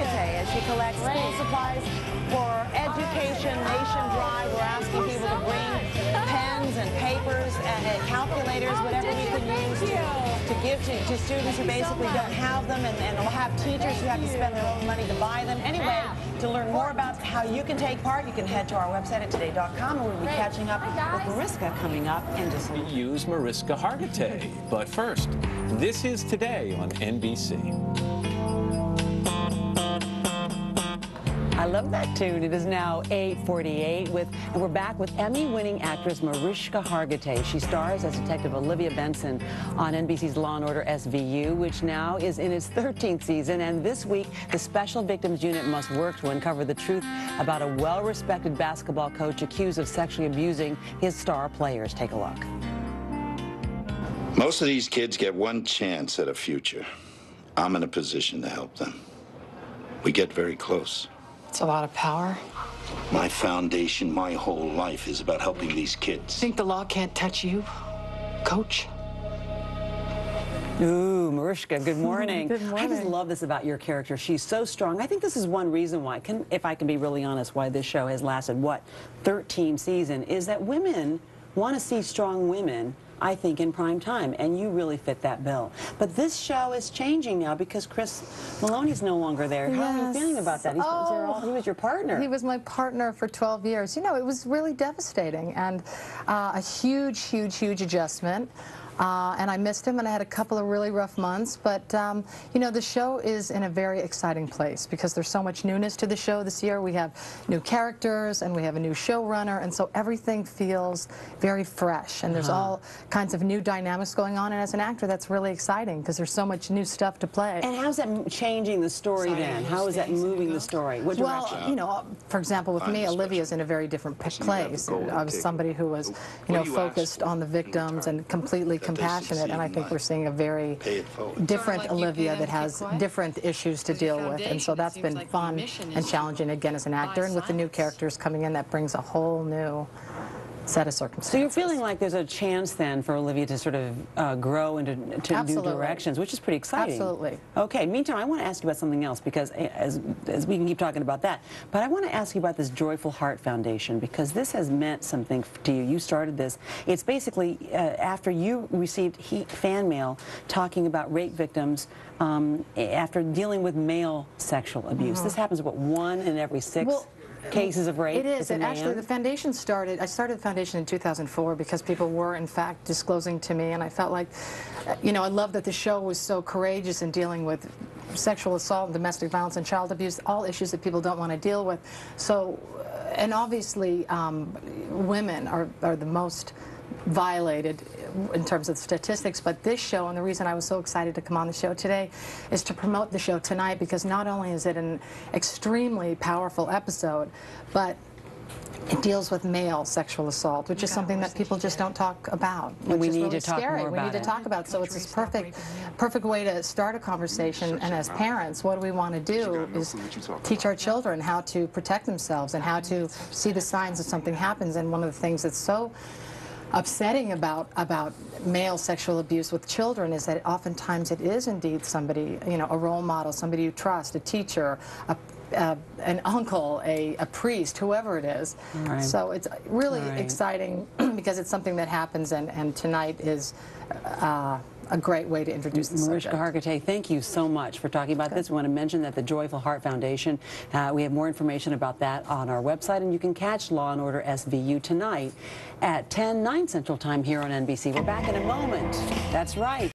Hargitay as she collects school supplies for education nationwide. We're asking people to bring pens and papers and calculators, whatever we can use to give to students who basically don't have them, and we'll have teachers who have to spend their own money to buy them. Anyway, to learn more about how you can take part, you can head to our website at today.com, and we'll be catching up with Mariska coming up in just a moment. Use Mariska Hargitay. But first, this is Today on NBC. I love that tune. It is now 8:48 and we're back with Emmy-winning actress Mariska Hargitay. She stars as Detective Olivia Benson on NBC's Law & Order SVU, which now is in its 13th season. And this week, the Special Victims Unit must work to uncover the truth about a well-respected basketball coach accused of sexually abusing his star players. Take a look. Most of these kids get one chance at a future. I'm in a position to help them. We get very close. It's a lot of power. My foundation, my whole life is about helping these kids. Think the law can't touch you, Coach? Ooh, Mariska, good morning. Good morning. I just love this about your character. She's so strong. I think this is one reason why, if I can be really honest, why this show has lasted, what, 13 seasons, is that women want to see strong women, I think, in prime time, and you really fit that bill. But this show is changing now because Chris Maloney's no longer there. How are you feeling about that? He was your partner. He was my partner for 12 years. You know, it was really devastating and a huge, huge, huge adjustment. And I missed him, and I had a couple of really rough months. But, you know, the show is in a very exciting place because there's so much newness to the show this year. We have new characters, and we have a new showrunner, and so everything feels very fresh. And there's all kinds of new dynamics going on. And as an actor, that's really exciting because there's so much new stuff to play. And how's that changing the story then? How is that moving the story? What direction? Well, you know, for example, with me, Olivia's in a very different place. I was somebody who was, you know, focused on the victims and completely compassionate, and I think we're seeing a very different Olivia that has different issues to deal with, and so that's been fun and challenging again as an actor, and with the new characters coming in, that brings a whole new set of circumstances. So you're feeling like there's a chance then for Olivia to sort of grow into new directions, which is pretty exciting. Absolutely. Okay, meantime, I want to ask you about something else because as we can keep talking about that, but I want to ask you about this Joyful Heart Foundation because this has meant something to you. You started this. It's basically after you received fan mail talking about rape victims after dealing with male sexual abuse. This happens, what, 1 in every 6? Cases of rape? It is, and actually the foundation I started the foundation in 2004 because people were in fact disclosing to me, and I felt like, you know, I love that the show was so courageous in dealing with sexual assault and domestic violence and child abuse, all issues that people don't want to deal with. So, and obviously women are the most violated in terms of statistics, but this show, and the reason I was so excited to come on the show today, is to promote the show tonight because not only is it an extremely powerful episode, but it deals with male sexual assault, which is something that people just don't talk about. And we need really to talk scary. more about We need to talk about it. So it's this perfect way to start a conversation. And as parents, what we want to do is teach our children how to protect themselves and how to see the signs that something happens. And one of the things that's so upsetting about male sexual abuse with children is that oftentimes it is indeed somebody, you know, a role model, somebody you trust, a teacher, an uncle, a priest, whoever it is. Right. So it's really exciting because it's something that happens, and tonight is a great way to introduce the subject. Mariska Hargitay, thank you so much for talking about this. We want to mention that the Joyful Heart Foundation, we have more information about that on our website, and you can catch Law & Order SVU tonight at 10, 9 Central Time here on NBC. We're back in a moment. That's right.